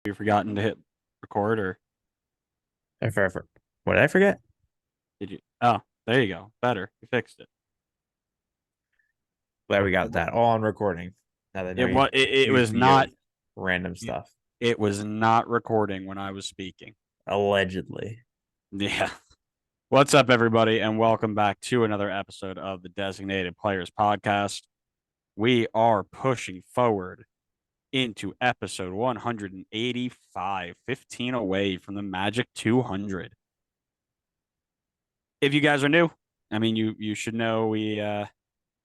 you forgotten to hit record or What did I forget? did you? Oh, there you go. Better. You fixed it. Glad we got It, that all on recording. Now that I know it you was it accused was me of not random stuff. it was not recording when I was speaking. Allegedly. Yeah. What's up, everybody, and welcome back to another episode of the Designated Players Podcast. We are pushing forward into episode 185, 15 away from the magic 200. If you guys are new, I mean, you should know we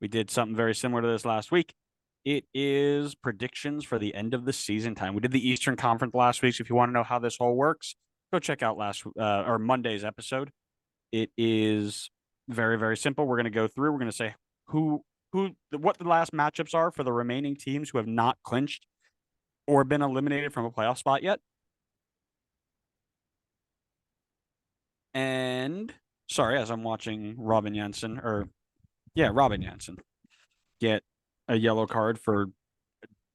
did something very similar to this last week. It is predictions for the end of the season time. We did the Eastern Conference last week. So if you want to know how this whole works, go check out last or Monday's episode. It is very, very simple. We're going to go through. We're going to say what the last matchups are for the remaining teams who have not clinched or been eliminated from a playoff spot yet. And sorry, as I'm watching Robin Janssen, Robin Janssen get a yellow card for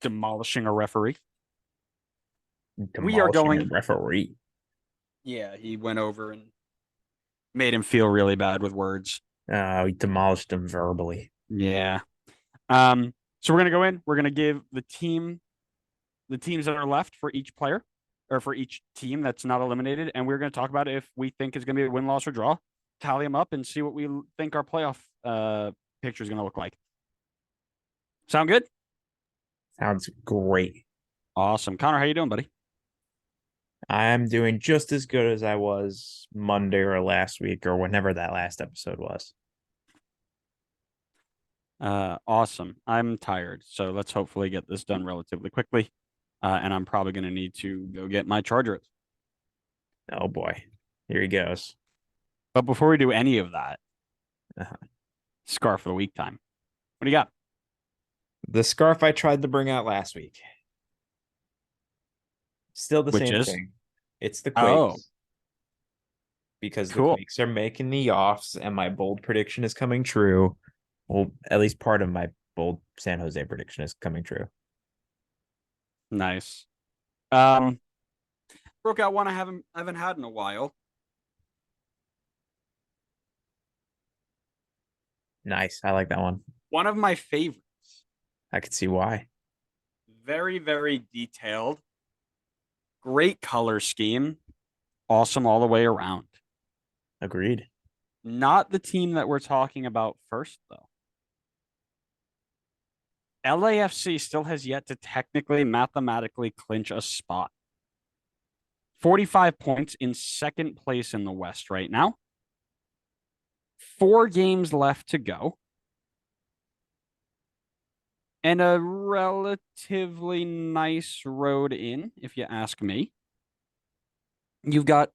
demolishing a referee. We are Demolishing a going. referee. Yeah, he went over and made him feel really bad with words. We demolished him verbally. Yeah. So we're gonna go in. We're gonna give the teams that are left for each player or for each team that's not eliminated, and we're gonna talk about if we think it's gonna be a win, loss, or draw. Tally them up and see what we think our playoff picture is gonna look like. Sound good? Sounds great. Awesome, Connor. How you doing, buddy? I'm doing just as good as I was Monday or last week or whenever that last episode was. Awesome. I'm tired, so let's hopefully get this done relatively quickly. And I'm probably gonna need to go get my charger. Oh boy. Here he goes. But before we do any of that, Uh-huh. scarf of the week time. What do you got? The scarf I tried to bring out last week. Still the Which same is thing. It's the oh, Quakes. Because the cool. Quakes are making the offs and my bold prediction is coming true. Well, at least part of my bold San Jose prediction is coming true. Nice. Um, broke out one I haven't had in a while. Nice. I like that one. One of my favorites. I could see why. Very, very detailed. Great color scheme. Awesome all the way around. Agreed. Not the team that we're talking about first, though. LAFC still has yet to technically, mathematically clinch a spot. 45 points in second place in the West right now. 4 games left to go. And a relatively nice road in, if you ask me. You've got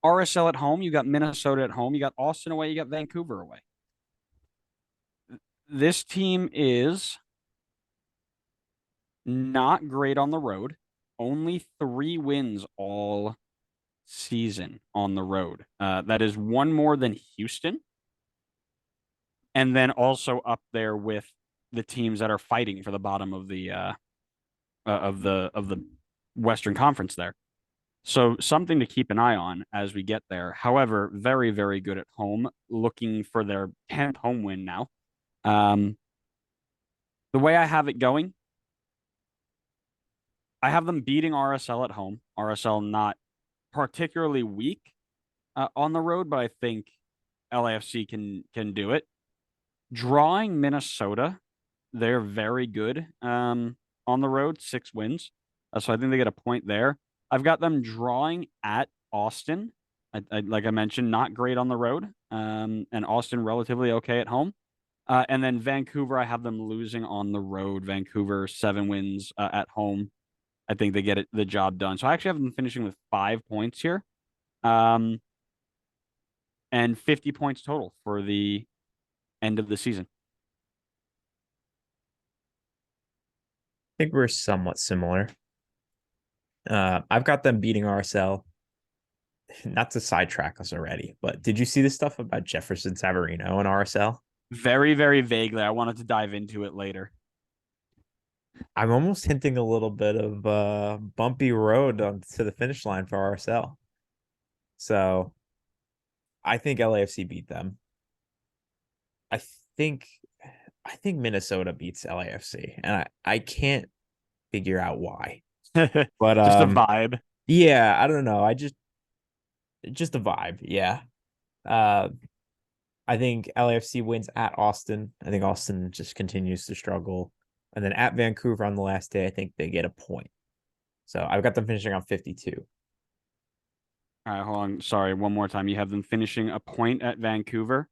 RSL at home, you got Minnesota at home, you got Austin away, you got Vancouver away. This team is not great on the road. Only 3 wins all season on the road. That is one more than Houston. And then also up there with the teams that are fighting for the bottom of the Western Conference there. So something to keep an eye on as we get there. However, very, very good at home, looking for their 10th home win now. The way I have it going, I have them beating RSL at home. RSL not particularly weak on the road, but I think LAFC can do it. Drawing Minnesota, they're very good on the road, 6 wins. So I think they get a point there. I've got them drawing at Austin. Like I mentioned, not great on the road, and Austin relatively okay at home. And then Vancouver, I have them losing on the road. Vancouver 7 wins at home. I think they get the job done. So I actually have them finishing with 5 points here, um, and 50 points total for the end of the season. I think we're somewhat similar. I've got them beating RSL. Not to sidetrack us already, but did you see the stuff about Jefferson Savarino and RSL? Very, very vaguely. I wanted to dive into it later. I'm almost hinting a little bit of bumpy road on to the finish line for RSL. So I think LAFC beat them. I think I think Minnesota beats LAFC, and I can't figure out why. But Just a vibe. yeah, I don't know. I just a vibe. Yeah. Uh, I think LAFC wins at Austin. I think Austin just continues to struggle. And then at Vancouver on the last day, I think they get a point. So I've got them finishing on 52. All right, hold on. Sorry, one more time. You have them finishing a point at Vancouver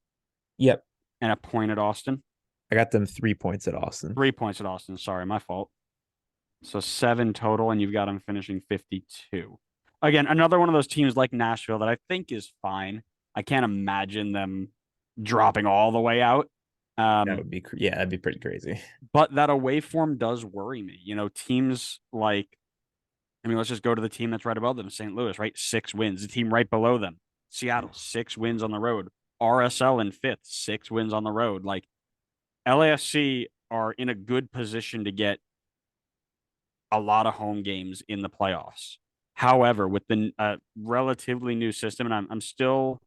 Yep. and a point at Austin. I got them 3 points at Austin. 3 points at Austin. Sorry, my fault. So 7 total, and you've got them finishing 52. Again, another one of those teams like Nashville that I think is fine. I can't imagine them dropping all the way out. That would be, yeah, that'd be pretty crazy. But that away form does worry me. Teams like, I mean, let's just go to the team that's right above them, St. Louis, right? 6 wins. The team right below them, Seattle, 6 wins on the road. RSL in fifth, 6 wins on the road. Like, LAFC are in a good position to get a lot of home games in the playoffs. However, with the relatively new system, and I'm still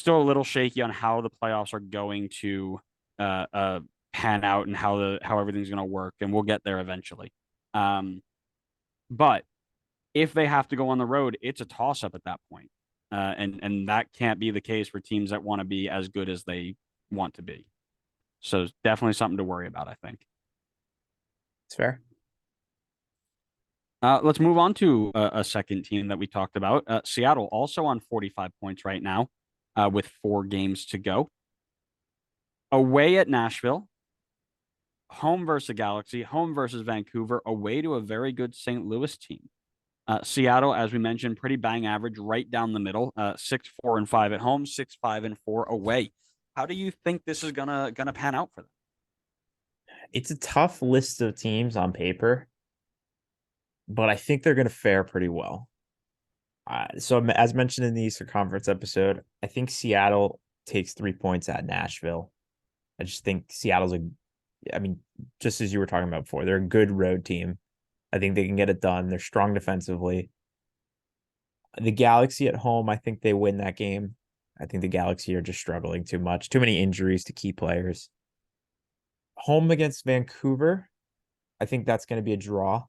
a little shaky on how the playoffs are going to pan out and how everything's going to work, and we'll get there eventually. But if they have to go on the road, it's a toss up at that point. And that can't be the case for teams that want to be as good as they want to be. So definitely something to worry about, I think. It's fair. Let's move on to a second team that we talked about. Seattle also on 45 points right now, with 4 games to go. Away at Nashville, home versus the Galaxy, home versus Vancouver, away to a very good St. Louis team. Seattle, as we mentioned, pretty bang average, right down the middle. 6-4-5 at home, 6-5-4 away. How do you think this is gonna pan out for them? It's a tough list of teams on paper, but I think they're going to fare pretty well. So as mentioned in the Eastern Conference episode, I think Seattle takes 3 points at Nashville. I just think Seattle's I mean, just as you were talking about before, they're a good road team. I think they can get it done. They're strong defensively. The Galaxy at home, I think they win that game. I think the Galaxy are just struggling too much. Too many injuries to key players. Home against Vancouver, I think that's going to be a draw.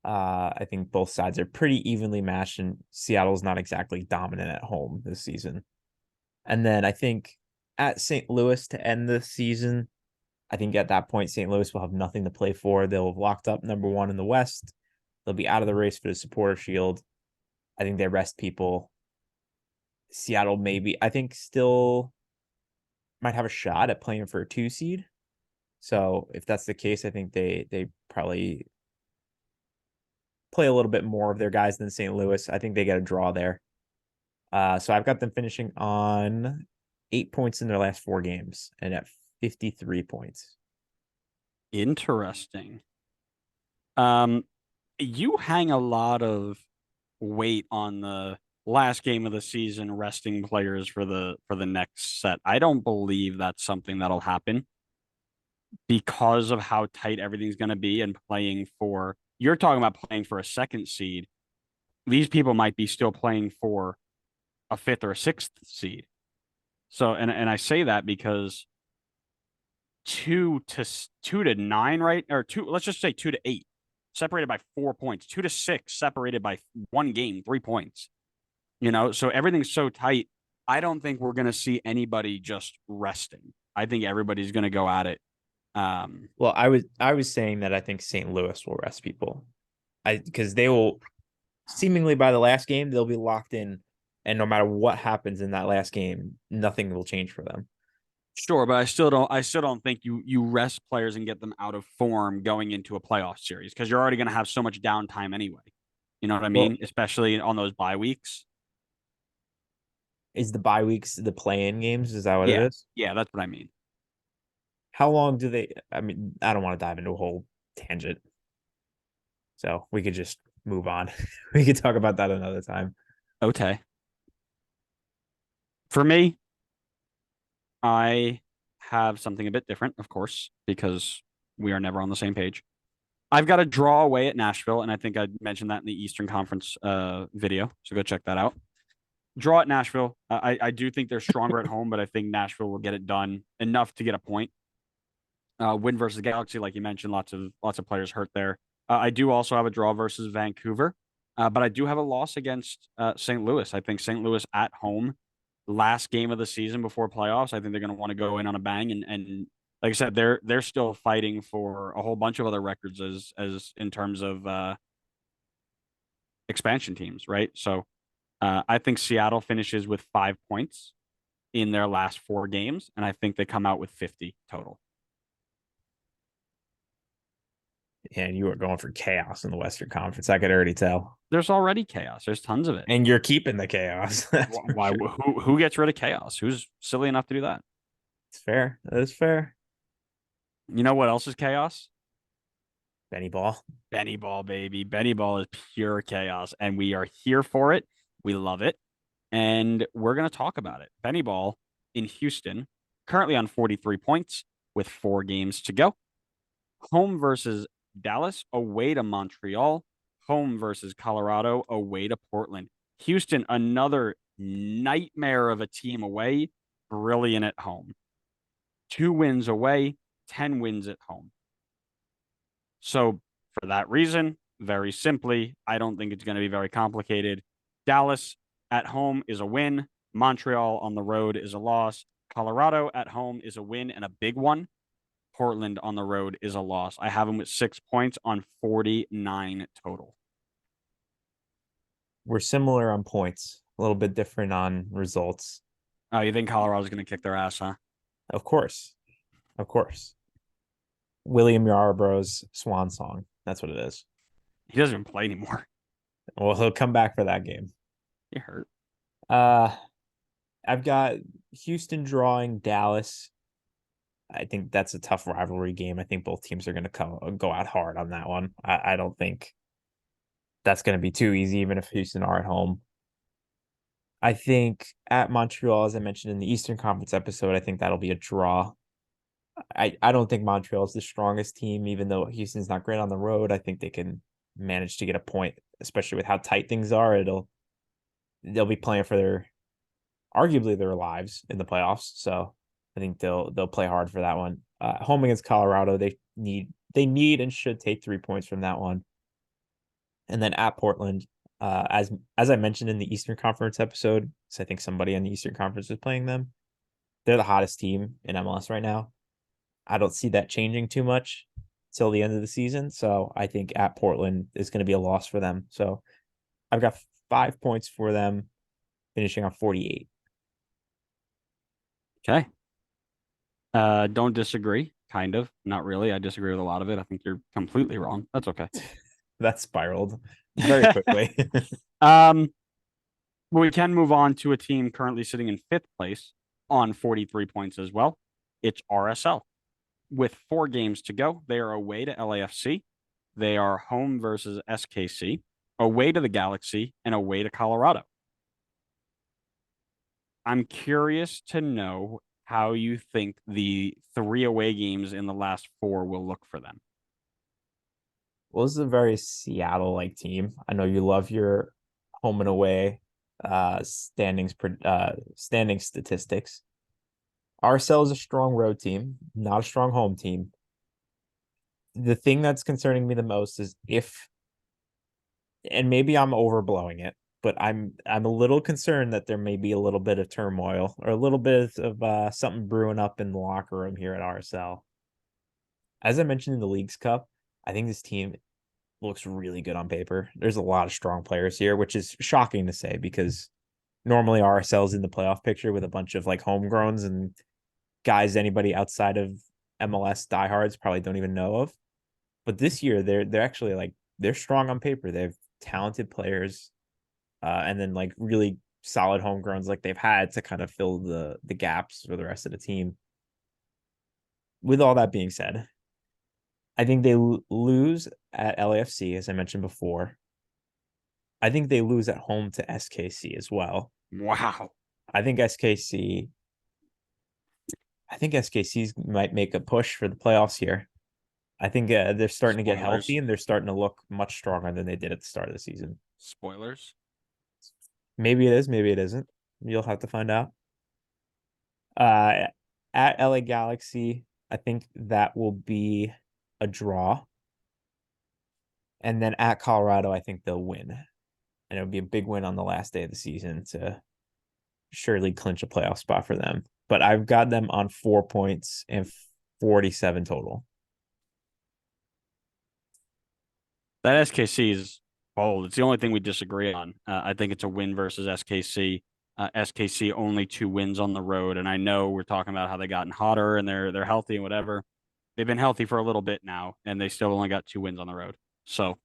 I think both sides are pretty evenly matched, and Seattle's not exactly dominant at home this season. And then I think at St. Louis to end the season, I think at that point, St. Louis will have nothing to play for. They'll have locked up number one in the West. They'll be out of the race for the supporter shield. I think they rest people. Seattle maybe, I think, still might have a shot at playing for a 2 seed. So if that's the case, I think they probably play a little bit more of their guys than St. Louis. I think they get a draw there. So I've got them finishing on 8 points in their last 4 games and at 53 points. Interesting. You hang a lot of weight on the last game of the season resting players for the next set. I don't believe that's something that'll happen because of how tight everything's going to be and playing for you're talking about playing for a second seed. These people might be still playing for a fifth or a sixth seed. So and I say that because 2-9, right? Or two, let's just say 2-8, separated by 4 points. 2-6, separated by 1 game, 3 points. So everything's so tight. I don't think we're gonna see anybody just resting. I think everybody's gonna go at it. Well, I was saying that I think St. Louis will rest people. Because they will seemingly by the last game, they'll be locked in, and no matter what happens in that last game, nothing will change for them. Sure, but I still don't think you rest players and get them out of form going into a playoff series because you're already gonna have so much downtime anyway. You know what I Well, mean? Especially on those bye weeks. is the bye weeks the play-in games? Is that what it Yeah. is? Yeah, that's what I mean. How long do they? I mean, I don't want to dive into a whole tangent, so we could just move on. We could talk about that another time. Okay. For me, I have something a bit different, of course, because We are never on the same page. I've got a draw away at Nashville, and I think I mentioned that in the Eastern Conference video. So go check that out. Draw at Nashville. I do think they're stronger at home, but I think Nashville will get it done enough to get a point. Win versus Galaxy, like you mentioned, lots of players hurt there. I do also have a draw versus Vancouver, but I do have a loss against St. Louis. I think St. Louis at home, last game of the season before playoffs. I think they're going to want to go in on a bang, and like I said, they're still fighting for a whole bunch of other records as in terms of expansion teams, right? So I think Seattle finishes with 5 points in their last 4 games, and I think they come out with 50 total. And you are going for chaos in the Western Conference. I could already tell. There's already chaos. There's tons of it. And you're keeping the chaos. Why? Sure. Who gets rid of chaos? Who's silly enough to do that? It's fair. That is fair. You know what else is chaos? Benny Ball. Benny Ball, baby. Benny Ball is pure chaos, and we are here for it. We love it, and we're going to talk about it. Benny Ball in Houston, currently on 43 points with 4 games to go. Home versus Dallas, away to Montreal. Home versus Colorado, away to Portland. Houston, another nightmare of a team away, brilliant at home. 2 wins away, 10 wins at home. So for that reason, very simply, I don't think it's going to be very complicated. Dallas at home is a win. Montreal on the road is a loss. Colorado at home is a win and a big one. Portland on the road is a loss. I have them with 6 points on 49 total. We're similar on points, a little bit different on results. Oh, you think Colorado's going to kick their ass, huh? Of course. Of course. William Yarbrough's swan song. That's what it is. He doesn't even play anymore. Well, he'll come back for that game. He hurt. I've got Houston drawing Dallas. I think that's a tough rivalry game. I think both teams are going to go out hard on that one. I don't think that's going to be too easy, even if Houston are at home. I think at Montreal, as I mentioned in the Eastern Conference episode, I think that'll be a draw. I don't think Montreal is the strongest team, even though Houston's not great on the road. I think they can manage to get a point, especially with how tight things are. They'll be playing for arguably their lives in the playoffs. So I think they'll play hard for that one. Home against Colorado, they need and should take 3 points from that one. And then at Portland, as I mentioned in the Eastern Conference episode, so I think somebody on the Eastern Conference was playing them. They're the hottest team in MLS right now. I don't see that changing too much till the end of the season. So I think at Portland is going to be a loss for them. So I've got 5 points for them, finishing on 48. Okay. Don't disagree. Kind of. Not really. I disagree with a lot of it. I think you're completely wrong. That's okay. That spiraled very quickly. We can move on to a team currently sitting in 5th place on 43 points as well. It's RSL. With 4 games to go, they are away to LAFC. They are home versus SKC, away to the Galaxy, and away to Colorado. I'm curious to know how you think the 3 away games in the last 4 will look for them. Well, this is a very Seattle-like team. I know you love your home and away standing statistics. RSL is a strong road team, not a strong home team. The thing that's concerning me the most is and maybe I'm overblowing it, but I'm a little concerned that there may be a little bit of turmoil or a little bit of something brewing up in the locker room here at RSL. As I mentioned in the Leagues Cup, I think this team looks really good on paper. There's a lot of strong players here, which is shocking to say because normally RSL is in the playoff picture with a bunch of like homegrowns and guys anybody outside of MLS diehards probably don't even know of. But this year they're actually they're strong on paper. They have talented players, and then like really solid homegrowns like they've had to kind of fill the gaps for the rest of the team. With all that being said, I think they lose at LAFC, as I mentioned before. I think they lose at home to SKC as well. Wow. I think SKC's might make a push for the playoffs here. I think they're starting to get Spoilers. healthy and they're starting to look much stronger than they did at the start of the season. Spoilers. Maybe it is, maybe it isn't. You'll have to find out. Uh, at LA Galaxy, I think that will be a draw. And then at Colorado, I think they'll win. And it'll be a big win on the last day of the season to surely clinch a playoff spot for them. But I've got them on 4 points and 47 total. That SKC is bold. It's the only thing we disagree on. I think it's a win versus SKC. SKC only 2 wins on the road, and I know we're talking about how they gotten hotter and they're healthy and whatever. They've been healthy for a little bit now, and they still only got 2 wins on the road. So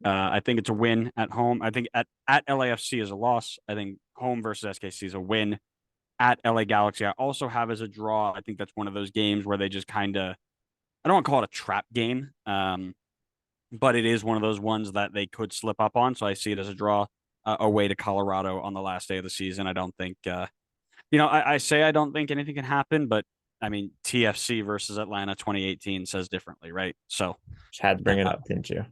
I think it's a win at home. I think at LAFC is a loss. I think home versus SKC is a win. At LA Galaxy, I also have as a draw. I think that's one of those games where they just kind of, I don't want to call it a trap game, but it is one of those ones that they could slip up on. So I see it as a draw away to Colorado on the last day of the season. I don't think, I say I don't think anything can happen, but I mean, TFC versus Atlanta 2018 says differently, right? So, Just had to bring it up, didn't you?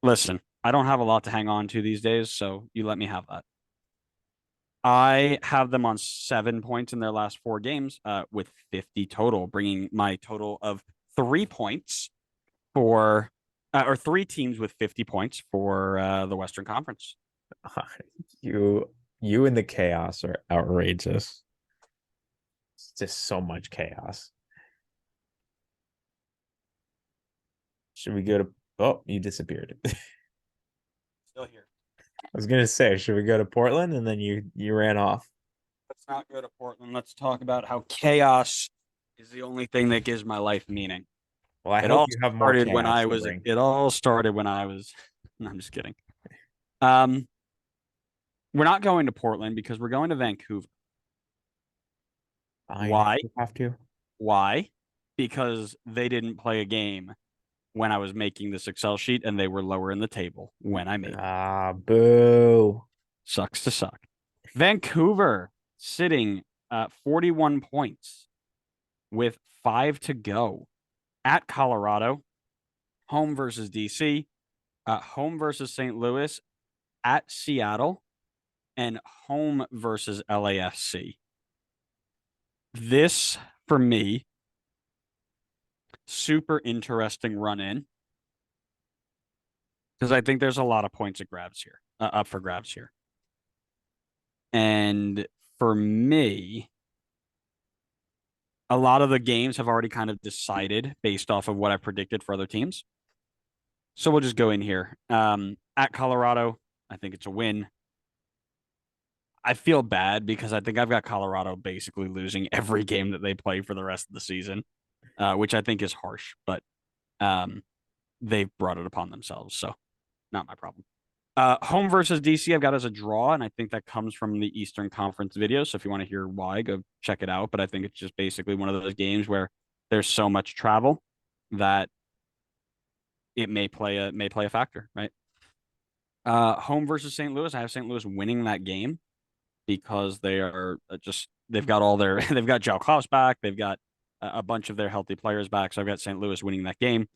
listen, I don't have a lot to hang on to these days, so you let me have that. I have them on 7 points in their last 4 games, with 50 total, bringing my total of 3 points for, or 3 teams with 50 points for the Western Conference. You and the chaos are outrageous. It's just so much chaos. Should we go to? Oh, you disappeared. Still here. I was gonna say, should we go to Portland? And then you ran off. Let's not go to Portland. Let's talk about how chaos is the only thing that gives my life meaning. Well, I It hope all you have more started when chaos I to was. bring. It all started when I was. No, I'm just kidding. Um, we're not going to Portland because we're going to Vancouver. I know Why? you have to. Why? Because they didn't play a game when I was making this Excel sheet, and they were lower in the table when I made it. Ah, boo. Sucks to suck. Vancouver sitting 41 points with 5 to go at Colorado, home versus DC, home versus St. Louis, at Seattle, and home versus LAFC. This, for me, super interesting run in because I think there's a lot of points at grabs here, up for grabs here. And for me, a lot of the games have already kind of decided based off of what I predicted for other teams. So we'll just go in here. At Colorado, I think it's a win. I feel bad because I think I've got Colorado basically losing every game that they play for the rest of the season, which I think is harsh, but they've brought it upon themselves. So not my problem. Home versus DC, I've got as a draw, and I think that comes from the Eastern Conference video. So if you want to hear why, go check it out. But I think it's just basically one of those games where there's so much travel that it may play a factor, right? Home versus St. Louis, I have St. Louis winning that game because they are they've got all their they've got Joe Klaus back, they've got a bunch of their healthy players back. So I've got St. Louis winning that game.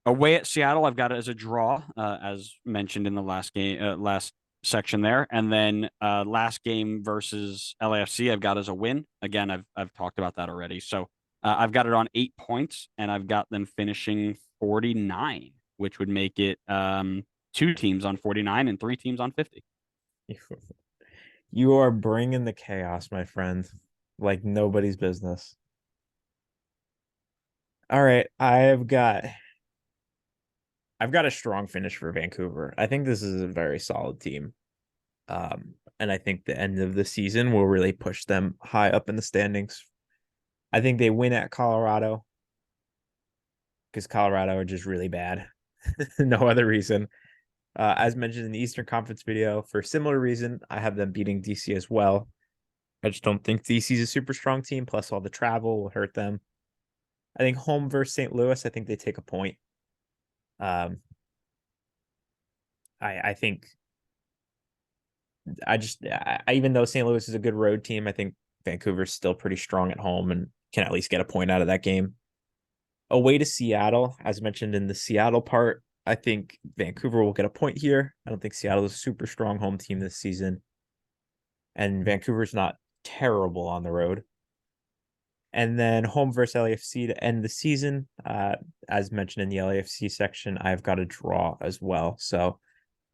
Away at Seattle, I've got it as a draw, as mentioned in the last game, last section there, and then last game versus LAFC, I've got as a win. Again, I've talked about that already. So I've got it on 8 points, and I've got them finishing 49, which would make it 2 teams on 49 and 3 teams on 50. You are bringing the chaos, my friend, like nobody's business. All right, I've got a strong finish for Vancouver. I think this is a very solid team. And I think the end of the season will really push them high up in the standings. I think they win at Colorado because Colorado are just really bad. No other reason. As mentioned in the Eastern Conference video, for a similar reason, I have them beating DC as well. I just don't think DC is a super strong team. Plus, all the travel will hurt them. I think home versus St. Louis, I think they take a point. I think even though St. Louis is a good road team, I think Vancouver's still pretty strong at home and can at least get a point out of that game. Away to Seattle, as mentioned in the Seattle part, I think Vancouver will get a point here. I don't think Seattle is a super strong home team this season. And Vancouver's not terrible on the road. And then home versus LAFC to end the season. As mentioned in the LAFC section, I've got a draw as well. So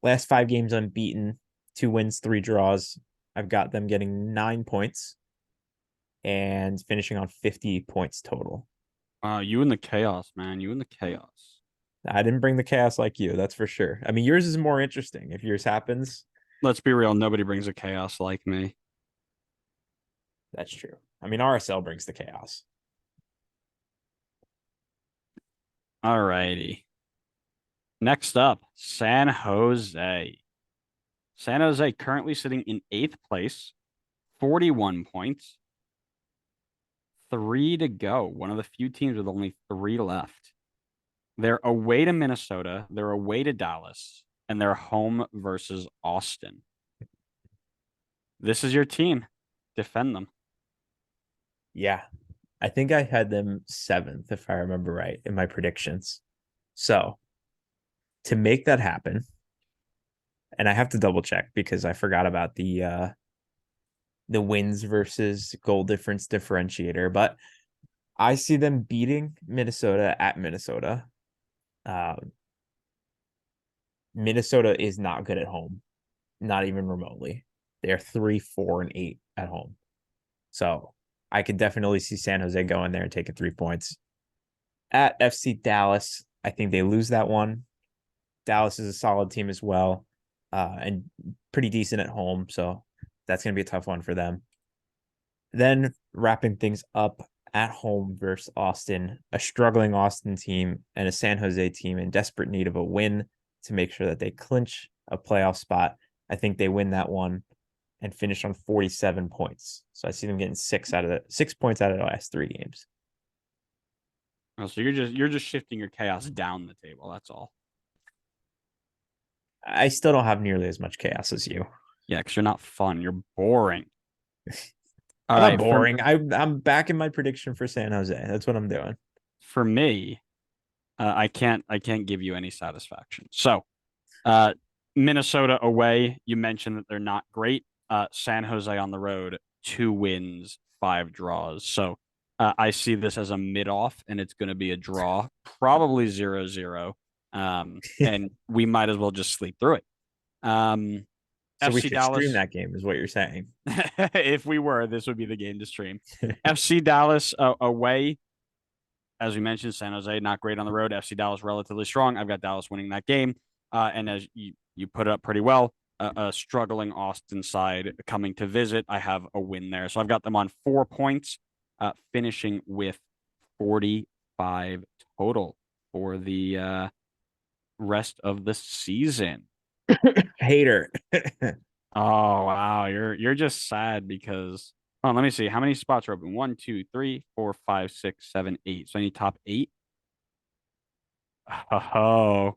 last 5 games unbeaten, 2 wins, 3 draws. I've got them getting 9 points and finishing on 50 points total. You and the chaos, man. You and the chaos. I didn't bring the chaos like you, that's for sure. I mean, yours is more interesting if yours happens. Let's be real. Nobody brings a chaos like me. That's true. I mean, RSL brings the chaos. All righty. Next up, San Jose. San Jose currently sitting in 8th place, 41 points. 3 to go. One of the few teams with only 3 left. They're away to Minnesota, they're away to Dallas, and they're home versus Austin. This is your team. Defend them. Yeah. I think I had them 7th, if I remember right, in my predictions. So to make that happen, and I have to double check because I forgot about the wins versus goal difference differentiator, but I see them beating Minnesota at Minnesota. Minnesota is not good at home, not even remotely. They're 3, 4, and 8 at home. So I could definitely see San Jose go in there and taking 3 points. At FC Dallas, I think they lose that one. Dallas is a solid team as well, and pretty decent at home. So that's going to be a tough one for them. Then wrapping things up at home versus Austin, a struggling Austin team and a San Jose team in desperate need of a win to make sure that they clinch a playoff spot. I think they win that one and finish on 47 points. So I see them getting 6 points out of the last 3 games. Oh, so you're just shifting your chaos down the table. That's all. I still don't have nearly as much chaos as you. Yeah, because you're not fun. You're boring. All I'm right, not boring. I'm back in my prediction for San Jose. That's what I'm doing. For me, I can't give you any satisfaction. So, Minnesota away. You mentioned that they're not great. San Jose on the road, 2 wins, 5 draws. So I see this as a mid-off, and it's going to be a draw, probably 0-0. And we might as well just sleep through it. So we FC should Dallas. stream that game, is what you're saying. If we were, this would be the game to stream. FC Dallas away. As we mentioned, San Jose not great on the road. FC Dallas relatively strong. I've got Dallas winning that game. And as you put it up pretty well, a struggling Austin side coming to visit. I have a win there. So I've got them on 4 points, finishing with 45 total for the rest of the season. Hater. Oh wow, you're just sad because let me see how many spots are open. 1, 2, 3, 4, 5, 6, 7, 8. So I need top 8. Oh,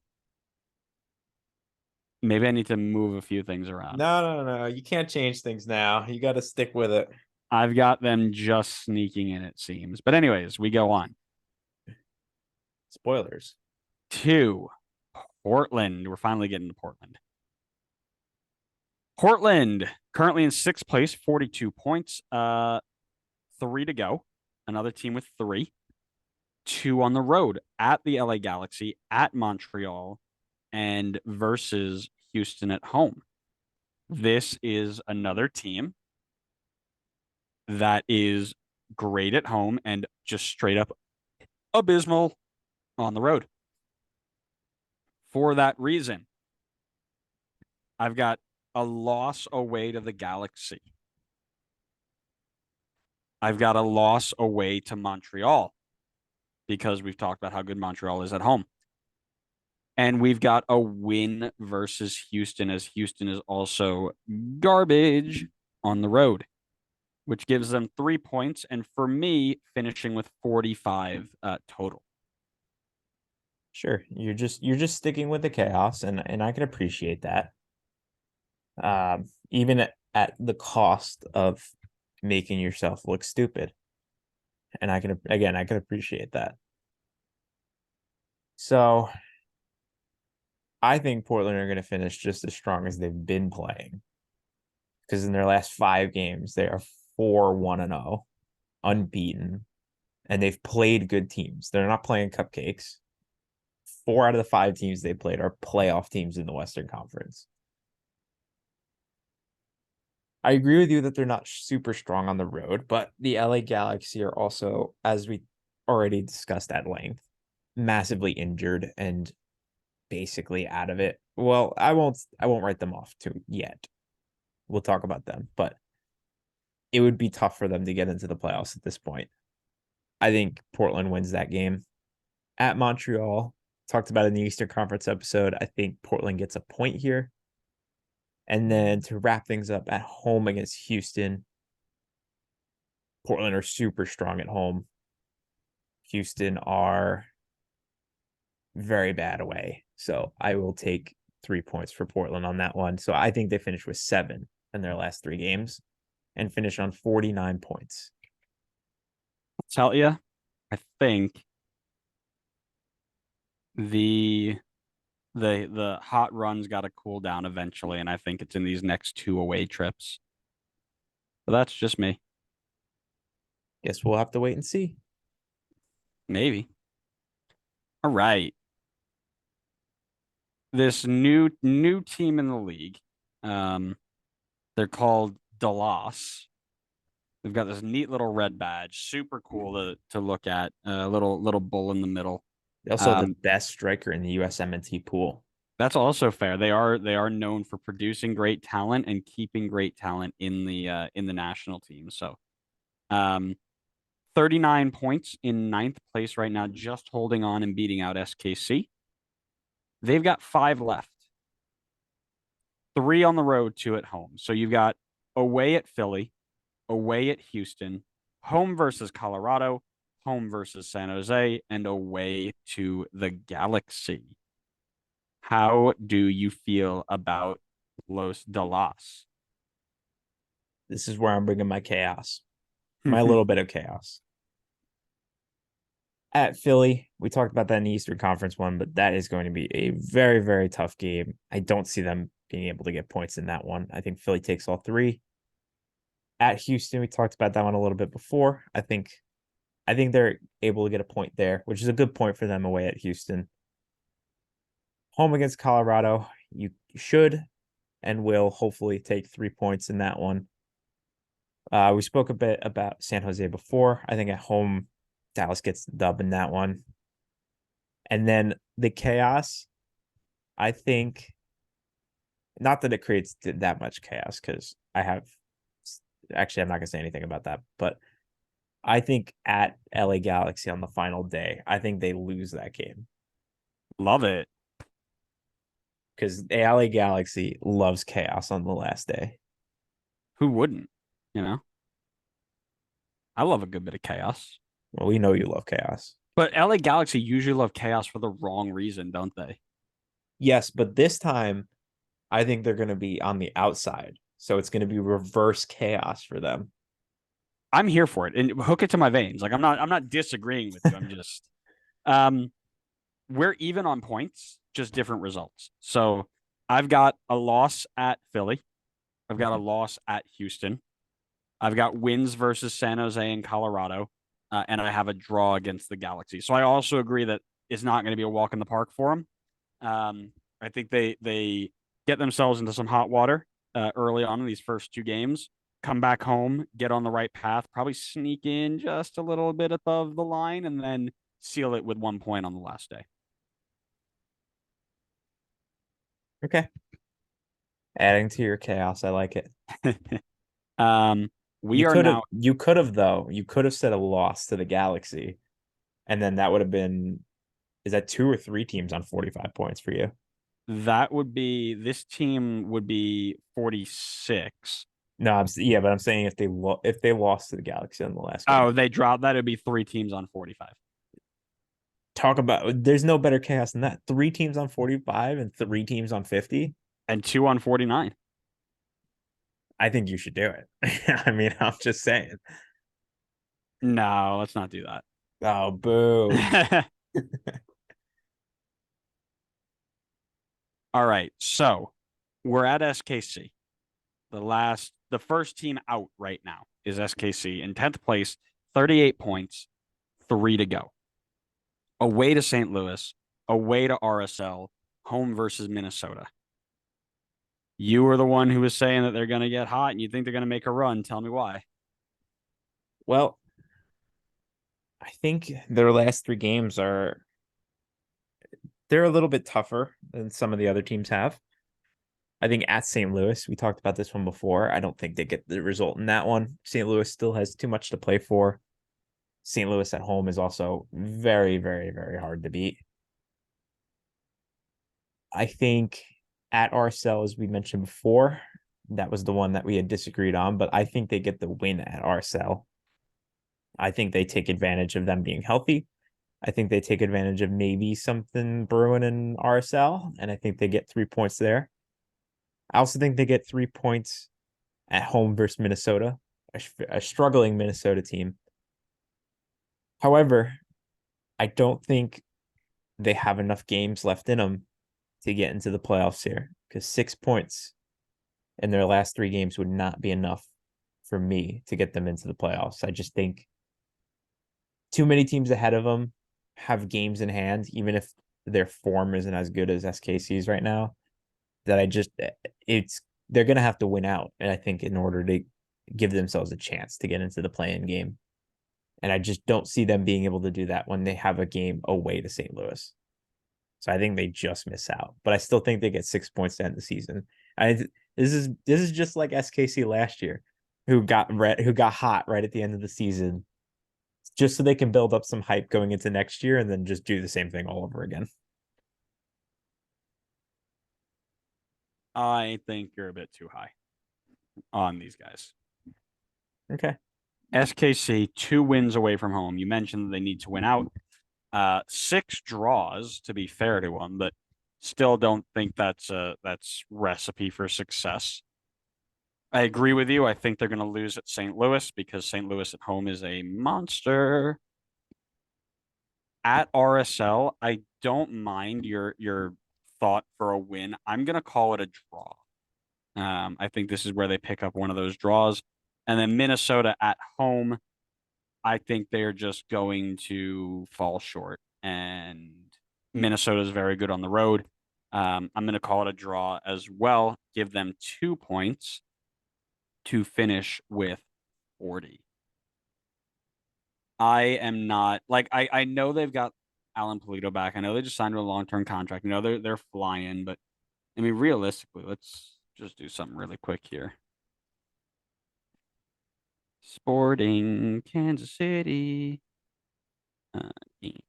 maybe I need to move a few things around. No. You can't change things now. You got to stick with it. I've got them just sneaking in, it seems. But anyways, we go on. Spoilers. 2, Portland. We're finally getting to Portland. Portland currently in 6th place, 42 points. 3 to go. Another team with 3. 2 on the road at the LA Galaxy, at Montreal, and versus Houston at home. This is another team that is great at home and just straight up abysmal on the road. For that reason, I've got a loss away to the Galaxy. I've got a loss away to Montreal because we've talked about how good Montreal is at home. And we've got a win versus Houston, as Houston is also garbage on the road, which gives them 3 points. And for me, finishing with 45 total. Sure. You're just sticking with the chaos, and I can appreciate that. Even at the cost of making yourself look stupid. And I can appreciate that. So I think Portland are going to finish just as strong as they've been playing. Because in their last 5 games, they are 4-1-0, unbeaten, and they've played good teams. They're not playing cupcakes. 4 out of the 5 teams they played are playoff teams in the Western Conference. I agree with you that they're not super strong on the road, but the LA Galaxy are also, as we already discussed at length, massively injured and basically out of it. Well, I won't write them off too yet. We'll talk about them, but it would be tough for them to get into the playoffs at this point. I think Portland wins that game. At Montreal, talked about in the Eastern Conference episode, I think Portland gets a point here. And then to wrap things up at home against Houston, Portland are super strong at home. Houston are very bad away. So I will take 3 points for Portland on that one. So I think they finish with 7 in their last 3 games and finish on 49 points. I'll tell you, I think the the hot run's got to cool down eventually, and I think it's in these next 2 away trips. But that's just me. Guess we'll have to wait and see. Maybe. All right. This new team in the league. They're called Dallas. They've got this neat little red badge, super cool to look at. A little bull in the middle. They also have the best striker in the USMNT pool. That's also fair. They are known for producing great talent and keeping great talent in the national team. So, 39 points in 9th place right now, just holding on and beating out SKC. They've got 5 left. 3 on the road, 2 at home. So you've got away at Philly, away at Houston, home versus Colorado, home versus San Jose, and away to the Galaxy. How do you feel about Los Dallas? This is where I'm bringing my chaos, my little bit of chaos. At Philly, we talked about that in the Eastern Conference one, but that is going to be a very, very tough game. I don't see them being able to get points in that one. I think Philly takes all 3. At Houston, we talked about that one a little bit before. I think they're able to get a point there, which is a good point for them away at Houston. Home against Colorado, you should and will hopefully take 3 points in that one. We spoke a bit about San Jose before. I think at home, Dallas gets the dub in that one. And then the chaos, I think, not that it creates that much chaos, because I'm not going to say anything about that, but I think at LA Galaxy on the final day, I think they lose that game. Love it. Because the LA Galaxy loves chaos on the last day. Who wouldn't? You know? I love a good bit of chaos. Well, we know you love chaos. But LA Galaxy usually love chaos for the wrong reason, don't they? Yes, but this time, I think they're going to be on the outside. So it's going to be reverse chaos for them. I'm here for it and hook it to my veins. Like I'm not disagreeing with you. I'm just we're even on points, just different results. So I've got a loss at Philly. I've got a loss at Houston. I've got wins versus San Jose and Colorado. And I have a draw against the Galaxy. So I also agree that it's not going to be a walk in the park for them. I think they get themselves into some hot water early on in these first 2 games, come back home, get on the right path, probably sneak in just a little bit above the line, and then seal it with 1 point on the last day. Okay. Adding to your chaos, I like it. You could have said a loss to the Galaxy, and then that would have been, is that 2 or 3 teams on 45 points for you? This team would be 46. No, but I'm saying if they lost to the Galaxy on the last game. Oh, they dropped. That would be 3 teams on 45. Talk about, there's no better chaos than that. 3 teams on 45 and 3 teams on 50 and 2 on 49. I think you should do it. I mean, I'm just saying. No, let's not do that. Oh, boo. All right. So we're at SKC. The first team out right now is SKC in 10th place, 38 points, 3 to go. Away to St. Louis, away to RSL, home versus Minnesota. You were the one who was saying that they're going to get hot and you think they're going to make a run. Tell me why. Well, I think their last three games they're a little bit tougher than some of the other teams have. I think at St. Louis, we talked about this one before. I don't think they get the result in that one. St. Louis still has too much to play for. St. Louis at home is also very, very, very hard to beat. I think at RSL, as we mentioned before, that was the one that we had disagreed on, but I think they get the win at RSL. I think they take advantage of them being healthy. I think they take advantage of maybe something brewing in RSL, and I think they get 3 points there. I also think they get 3 points at home versus Minnesota, a struggling Minnesota team. However, I don't think they have enough games left in them to get into the playoffs here because 6 points in their last three games would not be enough for me to get them into the playoffs. I just think too many teams ahead of them have games in hand, even if their form isn't as good as SKC's right now. That they're gonna have to win out, and I think in order to give themselves a chance to get into the play-in game. And I just don't see them being able to do that when they have a game away to St. Louis. So I think they just miss out, but I still think they get 6 points to end the season. This is just like SKC last year, who got hot right at the end of the season, just so they can build up some hype going into next year and then just do the same thing all over again. I think you're a bit too high on these guys. Okay. SKC, 2 wins away from home. You mentioned they need to win out. 6 draws, to be fair to them, but still don't think that's recipe for success. I agree with you. I think they're going to lose at St. Louis because St. Louis at home is a monster. At RSL, I don't mind your thought for a win. I'm going to call it a draw. I think this is where they pick up one of those draws. And then Minnesota at home, I think they're just going to fall short. And Minnesota is very good on the road. I'm going to call it a draw as well. Give them 2 points to finish with 40. I am not like I know they've got Alan Polito back. I know they just signed to a long-term contract. You know they're flying, but I mean realistically, let's just do something really quick here. Sporting Kansas City. Games.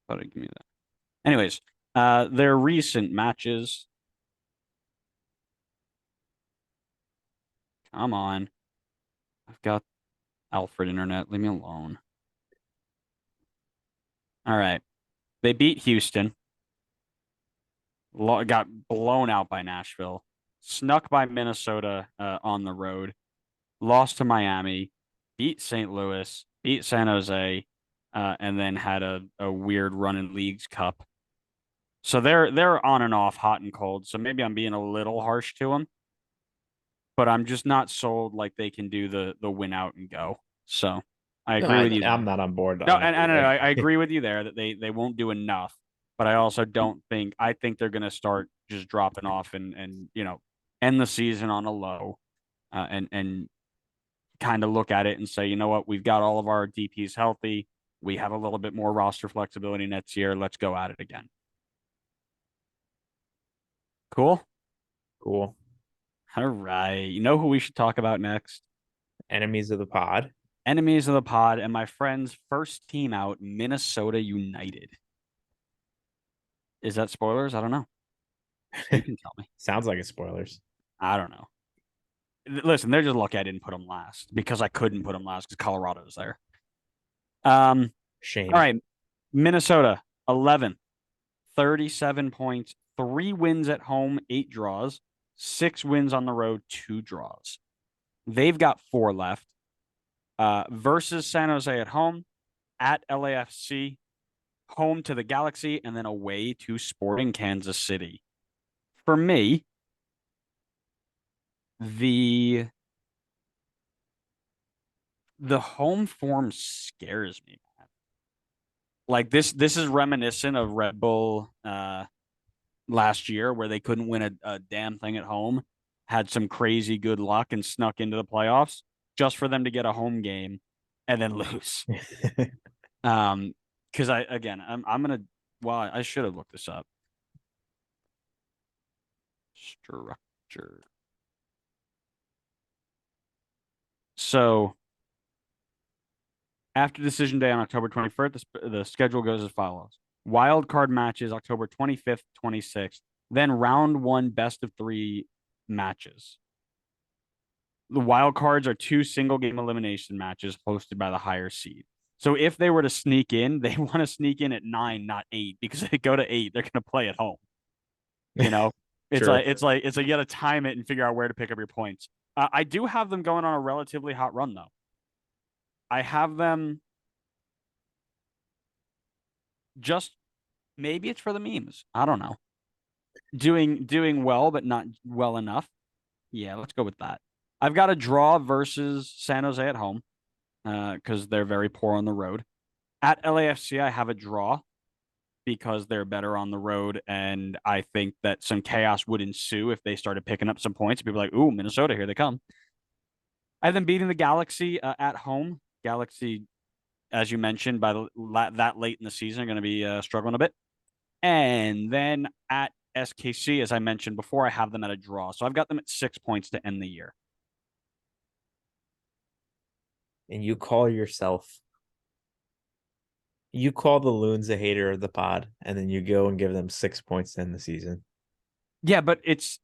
Thought it'd give me that. Anyways, their recent matches. Come on. I've got Alfred Internet. Leave me alone. All right. They beat Houston. Got blown out by Nashville. Snuck by Minnesota on the road. Lost to Miami. Beat St. Louis. Beat San Jose. And then had a weird run in Leagues Cup. So they're on and off, hot and cold. So maybe I'm being a little harsh to them, but I'm just not sold like they can do the win out and go. So I No, agree with you I'm there. not on board No, on and either way. I agree with you there that they won't do enough. But I also don't think I think they're going to start just dropping off and end the season on a low, and kind of look at it and say, you know what, we've got all of our DPs healthy. We have a little bit more roster flexibility next year. Let's go at it again. Cool. Cool. All right. You know who we should talk about next? Enemies of the pod. Enemies of the pod and my friend's first team out, Minnesota United. Is that spoilers? I don't know. You can tell me. Sounds like it's spoilers. I don't know. Listen, they're just lucky I didn't put them last because I couldn't put them last because Colorado's there. Shame. All right. Minnesota, 11, 37 points, 3 wins at home, 8 draws, 6 wins on the road, 2 draws. They've got 4 left. Versus San Jose at home, at LAFC, home to the Galaxy, and then away to Sporting Kansas City. For me, the home form scares me, man. Like this is reminiscent of Red Bull last year where they couldn't win a damn thing at home, had some crazy good luck and snuck into the playoffs just for them to get a home game and then lose. Because I'm gonna well, I should have looked this up. Structure. So after decision day on October 21st, the schedule goes as follows. Wild card matches October 25th, 26th, then round one best of 3 matches. The wild cards are 2 single game elimination matches hosted by the higher seed. So if they were to sneak in, they want to sneak in at 9, not 8, because if they go to 8, they're going to play at home. You know, Sure. it's like you got to time it and figure out where to pick up your points. I do have them going on a relatively hot run though. I have them just maybe it's for the memes. I don't know. Doing well, but not well enough. Yeah, let's go with that. I've got a draw versus San Jose at home because they're very poor on the road. At LAFC, I have a draw because they're better on the road, and I think that some chaos would ensue if they started picking up some points. People are like, ooh, Minnesota, here they come. I have them beating the Galaxy at home. Galaxy, as you mentioned, that late in the season, are going to be struggling a bit. And then at SKC, as I mentioned before, I have them at a draw. So I've got them at 6 points to end the year. And you call the Loons a hater of the pod, and then you go and give them 6 points to end the season. Yeah, but it's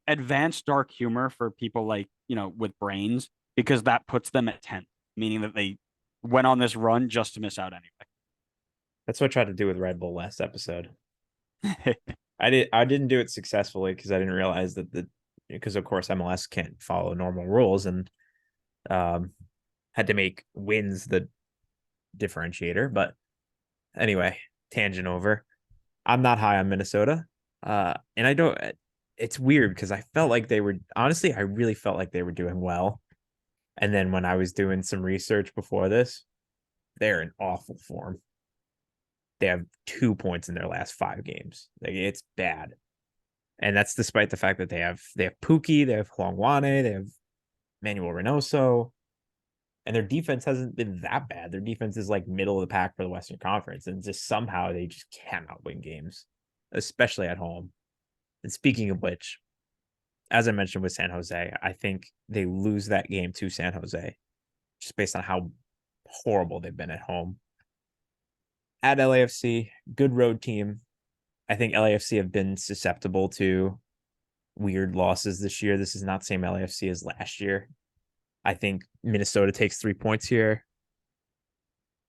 advanced dark humor for people like, with brains, because that puts them at 10th, meaning that they went on this run just to miss out anyway. That's what I tried to do with Red Bull last episode. I didn't do it successfully because I didn't realize because of course MLS can't follow normal rules, and had to make wins the differentiator. But anyway, tangent over. I'm not high on Minnesota. And I don't, it's weird because I really felt like they were doing well. And then when I was doing some research before this, they're in awful form. They have 2 points in their last 5 games. Like, it's bad. And that's despite the fact that they have Pookie, they have Huangwane, they have Manuel Reynoso, and their defense hasn't been that bad. Their defense is like middle of the pack for the Western Conference, and just somehow they just cannot win games, especially at home. And speaking of which, as I mentioned with San Jose, I think they lose that game to San Jose just based on how horrible they've been at home. At LAFC, good road team. I think LAFC have been susceptible to weird losses this year. This is not the same LAFC as last year. I think Minnesota takes 3 points here.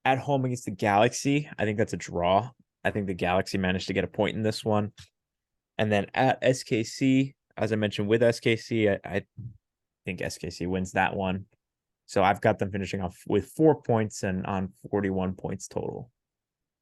At home against the Galaxy, I think that's a draw. I think the Galaxy managed to get a point in this one. And then at SKC, as I mentioned with SKC, I think SKC wins that one. So I've got them finishing off with 4 points and on 41 points total.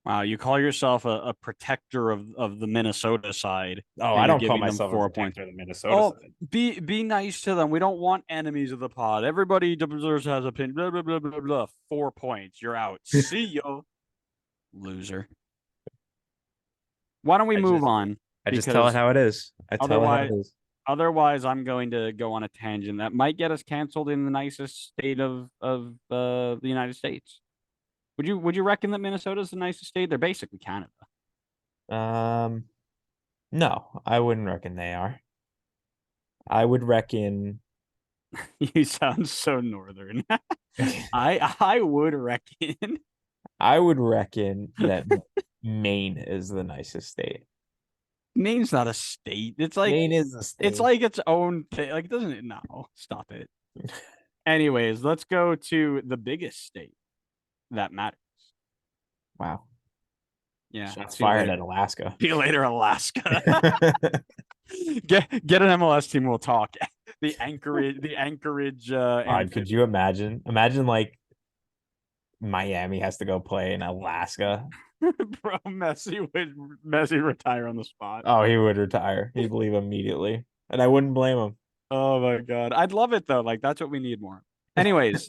Wow, you call yourself a protector of the Minnesota side. Oh, I don't call myself a protector of the Minnesota side. Be nice to them. We don't want enemies of the pod. Everybody deserves has opinion. Blah, blah, blah, blah, blah. 4 points. You're out. See ya. Loser. Why don't we move on? I just tell it how it is. Otherwise, I'm going to go on a tangent that might get us canceled in the nicest state of the United States. Would you reckon that Minnesota's the nicest state? They're basically Canada. No, I wouldn't reckon they are. I would reckon. You sound so northern. I would reckon. I would reckon that Maine is the nicest state. Maine's not a state. It's like Maine is a state. It's like its own thing. Like, doesn't it? No, stop it. Anyways, let's go to the biggest state that matters. Wow. Yeah. Shots fired at Alaska. See you later, Alaska. Get an MLS team. We'll talk. The Anchorage. God, could you imagine? Imagine like Miami has to go play in Alaska. Bro, Messi retire on the spot. Oh, he would retire. He'd leave immediately. And I wouldn't blame him. Oh my god. I'd love it though. Like that's what we need more. Anyways,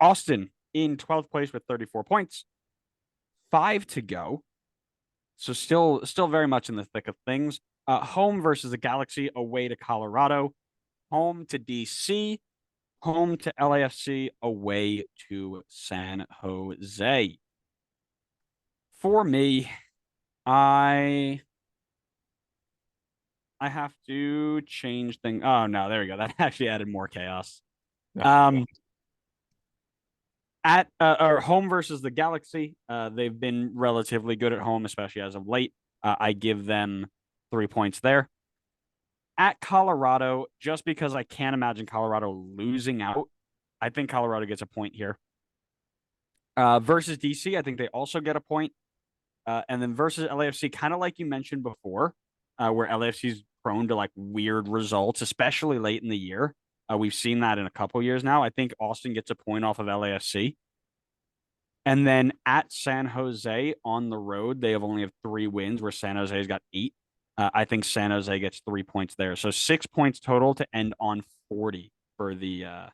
Austin in 12th place with 34 points. 5 to go. So still very much in the thick of things. Home versus the Galaxy, away to Colorado, home to DC, home to LAFC, away to San Jose. For me, I have to change things. Oh no, there we go. That actually added more chaos. Um, at or home versus the Galaxy, they've been relatively good at home, especially as of late. I give them 3 points there. At Colorado, just because I can't imagine Colorado losing out, I think Colorado gets a point here. Versus DC, I think they also get a point. And then versus LAFC, kind of like you mentioned before, where LAFC is prone to like weird results, especially late in the year. We've seen that in a couple years now. I think Austin gets a point off of LAFC. And then at San Jose on the road, they only have 3 wins, where San Jose's got 8. I think San Jose gets 3 points there. So 6 points total to end on 40 for the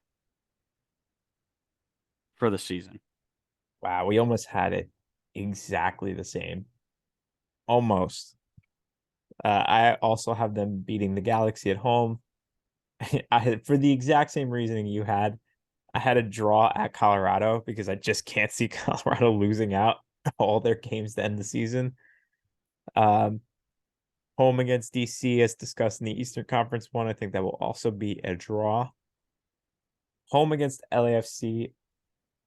season. Wow, we almost had it exactly the same. Almost. I also have them beating the Galaxy at home. For the exact same reasoning you had, I had a draw at Colorado because I just can't see Colorado losing out all their games to end the season. Um, Home against DC, as discussed in the Eastern Conference one, I think that will also be a draw. Home against LAFC,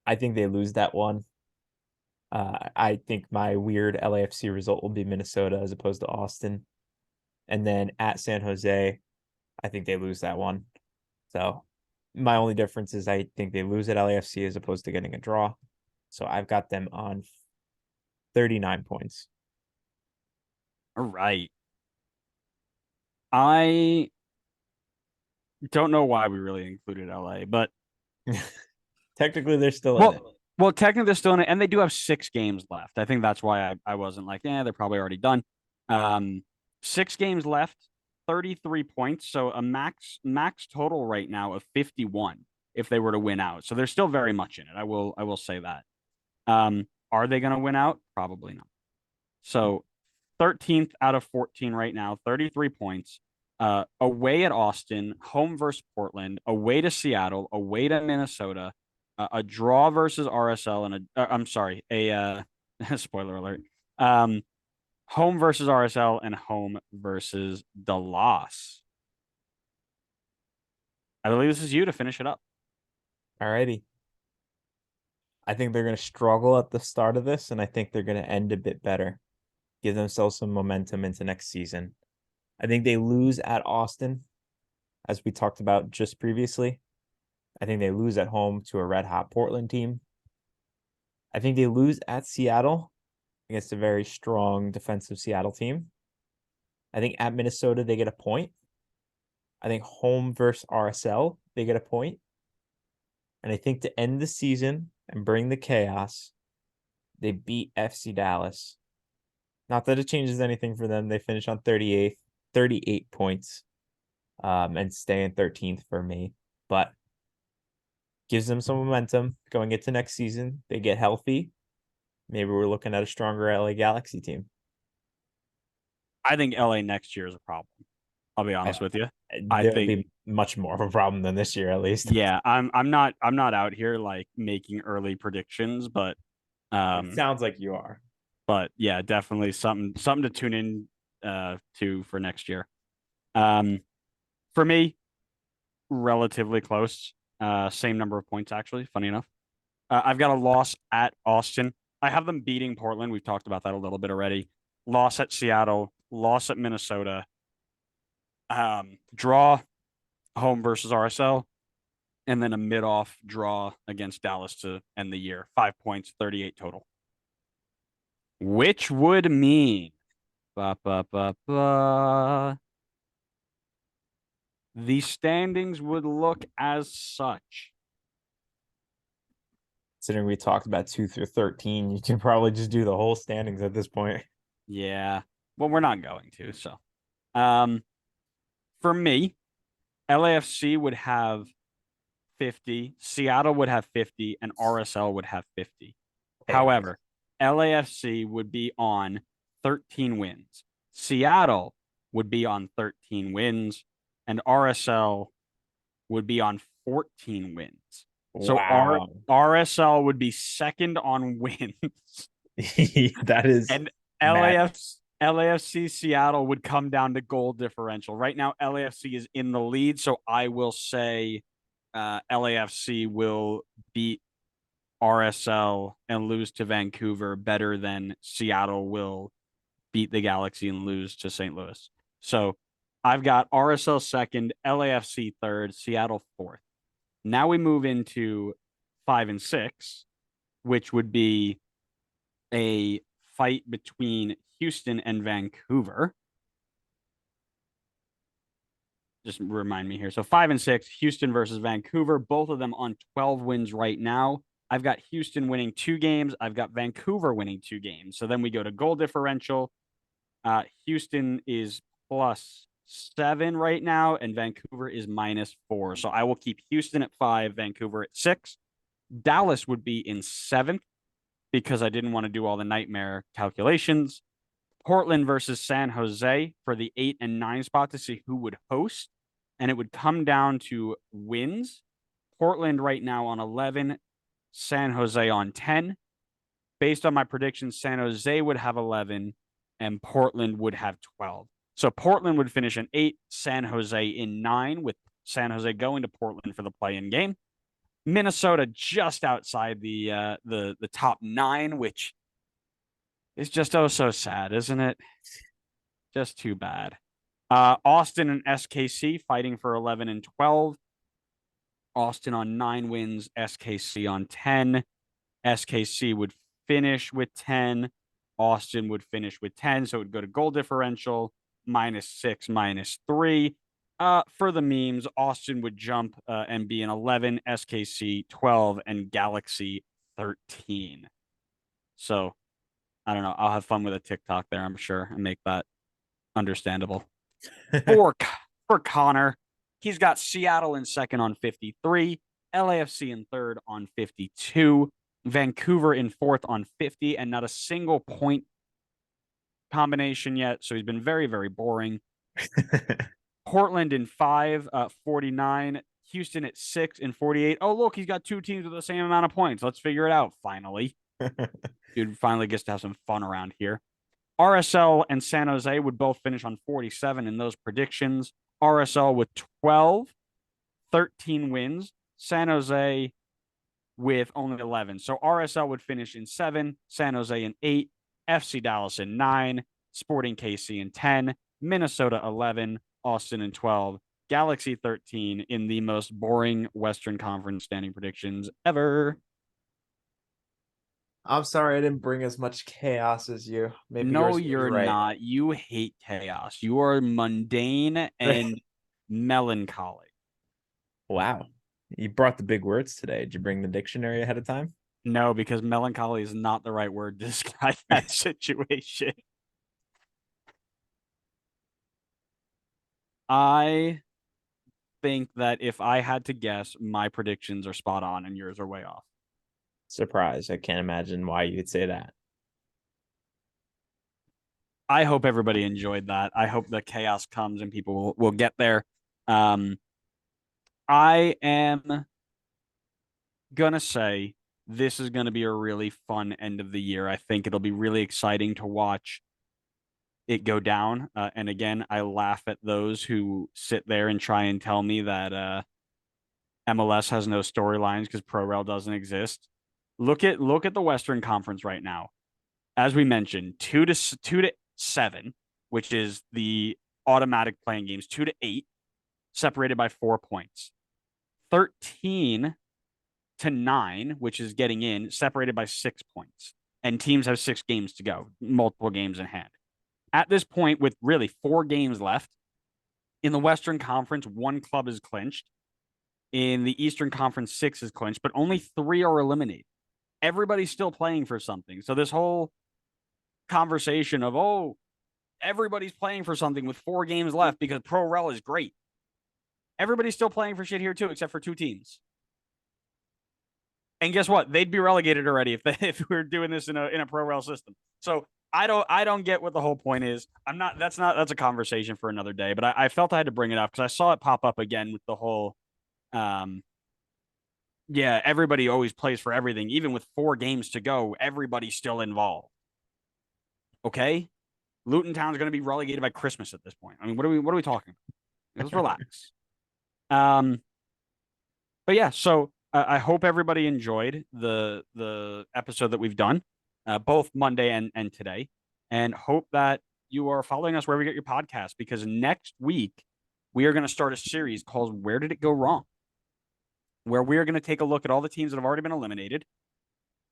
I think they lose that one. I think my weird LAFC result will be Minnesota as opposed to Austin. And then at San Jose, I think they lose that one. So my only difference is I think they lose at LAFC as opposed to getting a draw. So I've got them on 39 points. All right. I don't know why we really included LA, but Technically, they're still in it. well, technically they're still in it, and they do have 6 games left. I think that's why I wasn't like, they're probably already done. 6 games left, 33 points, so a max total right now of 51 if they were to win out. So they're still very much in it. I will say that. Are they going to win out? Probably not. So 13th out of 14 right now, 33 points. Away at Austin, home versus Portland, away to Seattle, away to Minnesota, a draw versus RSL, and I'm sorry, a spoiler alert. Home versus RSL and home versus Dallas. I believe this is you to finish it up. Alrighty. I think they're going to struggle at the start of this, and I think they're going to end a bit better, give themselves some momentum into next season. I think they lose at Austin, as we talked about just previously. I think they lose at home to a red hot Portland team. I think they lose at Seattle against a very strong defensive Seattle team. I think at Minnesota, they get a point. I think home versus RSL, they get a point. And I think to end the season and bring the chaos, they beat FC Dallas. Not that it changes anything for them. They finish on 38 points, and stay in 13th for me. But gives them some momentum going into next season. They get healthy. Maybe we're looking at a stronger LA Galaxy team. I think LA next year is a problem. I'll be honest with you. I There'll think be much more of a problem than this year, at least. yeah, I'm not out here like making early predictions, but It sounds like you are. but yeah, definitely something to tune in to for next year. For me, relatively close. Same number of points actually, funny enough. I've got a loss at Austin. I have them beating Portland. We've talked about that a little bit already. Loss at Seattle, loss at Minnesota. Draw home versus RSL, and then a mid-off draw against Dallas to end the year. 5 points, 38 total. Which would mean the standings would look as such. considering we talked about 2 through 13, you can probably just do the whole standings at this point. Yeah. Well, we're not going to. So, um, for me, LAFC would have 50, Seattle would have 50, and RSL would have 50. Chaos. However, LAFC would be on 13 wins. Seattle would be on 13 wins, and RSL would be on 14 wins. So Wow. RSL would be second on wins, That is and madness. LAFC Seattle would come down to goal differential. Right now, LAFC is in the lead, so I will say LAFC will beat RSL and lose to Vancouver better than Seattle will beat the Galaxy and lose to St. Louis. So I've got RSL second, LAFC third, Seattle fourth. Now we move into 5 and 6, which would be a fight between Houston and Vancouver. Just remind me here. So 5 and 6, Houston versus Vancouver, both of them on 12 wins right now. I've got Houston winning 2 games. I've got Vancouver winning 2 games. So then we go to goal differential. Houston is +7 right now, and Vancouver is -4. So I will keep Houston at 5, Vancouver at 6. Dallas would be in 7th because I didn't want to do all the nightmare calculations. Portland versus San Jose for the 8 and 9 spot to see who would host. And it would come down to wins. Portland right now on 11, San Jose on 10. Based on my predictions, San Jose would have 11 and Portland would have 12. So Portland would finish in 8, San Jose in 9, with San Jose going to Portland for the play-in game. Minnesota just outside the top 9, which is just oh so sad, isn't it? Just too bad. Austin and SKC fighting for 11 and 12. Austin on 9 wins, SKC on 10. SKC would finish with 10. Austin would finish with 10. So it would go to goal differential, -6, -3. For the memes, Austin would jump and be an 11, SKC 12, and Galaxy 13. So I don't know. I'll have fun with a TikTok there, I'm sure, and make that understandable. For Connor, he's got Seattle in second on 53, LAFC in third on 52, Vancouver in fourth on 50, and not a single point combination yet. So he's been very, very boring. Portland in 5, 49. Houston at 6 and 48. Oh, look, he's got 2 teams with the same amount of points. Let's figure it out, finally. Dude finally gets to have some fun around here. RSL and San Jose would both finish on 47 in those predictions. RSL with 12, 13 wins. San Jose with only 11. So RSL would finish in 7, San Jose in 8, FC Dallas in 9, Sporting KC in 10, Minnesota 11, Austin in 12, Galaxy 13 in the most boring Western Conference standing predictions ever. I'm sorry I didn't bring as much chaos as you. Maybe No, yours was you're right. not. You hate chaos. You are mundane and melancholy. Wow. You brought the big words today. Did you bring the dictionary ahead of time? No, because melancholy is not the right word to describe that situation. I think that if I had to guess, my predictions are spot on and yours are way off. Surprise. I can't imagine why you would say that. I hope everybody enjoyed that. I hope the chaos comes and people will get there. I am going to say this is going to be a really fun end of the year. I think it'll be really exciting to watch it go down. And again, I laugh at those who sit there and try and tell me that MLS has no storylines because ProRel doesn't exist. Look at the Western Conference right now. As we mentioned, 2-7, which is the automatic playing games, 2-8, separated by 4 points. 13-9, which is getting in, separated by 6 points. And teams have 6 games to go, multiple games in hand. At this point, with really 4 games left, in the Western Conference, 1 club is clinched. In the Eastern Conference, 6 is clinched, but only 3 are eliminated. everybody's still playing for something. So this whole conversation of, oh, everybody's playing for something with 4 games left because Pro Rel is great. Everybody's still playing for shit here too, except for 2 teams. And guess what? They'd be relegated already if we were doing this in a Pro Rel system. So I don't get what the whole point is. That's a conversation for another day. But I felt I had to bring it up because I saw it pop up again with the whole, yeah, everybody always plays for everything, even with 4 games to go. Everybody's still involved. Okay, Luton Town's going to be relegated by Christmas at this point. I mean, what are we talking about? Let's relax. But yeah, so I hope everybody enjoyed the episode that we've done, both Monday and today, and hope that you are following us wherever you get your podcast, because next week we are going to start a series called "Where Did It Go Wrong," where we are going to take a look at all the teams that have already been eliminated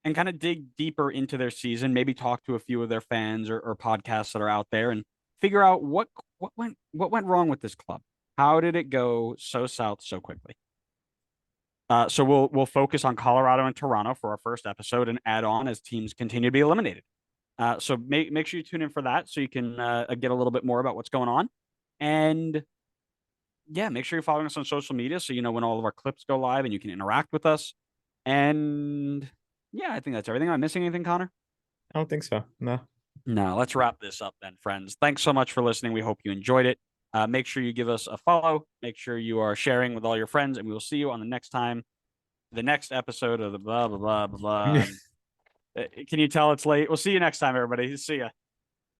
and kind of dig deeper into their season, maybe talk to a few of their fans or podcasts that are out there and figure out what went wrong with this club. How did it go so south so quickly? So we'll focus on Colorado and Toronto for our first episode and add on as teams continue to be eliminated. So make sure you tune in for that so you can get a little bit more about what's going on. And yeah, make sure you're following us on social media so you know when all of our clips go live and you can interact with us. And yeah, I think that's everything. Am I missing anything, Connor? I don't think so. No. No, let's wrap this up then, friends. Thanks so much for listening. We hope you enjoyed it. Make sure you give us a follow. Make sure you are sharing with all your friends, and we will see you on the next episode of the blah, blah, blah, blah, blah. Can you tell it's late? We'll see you next time, everybody. See ya.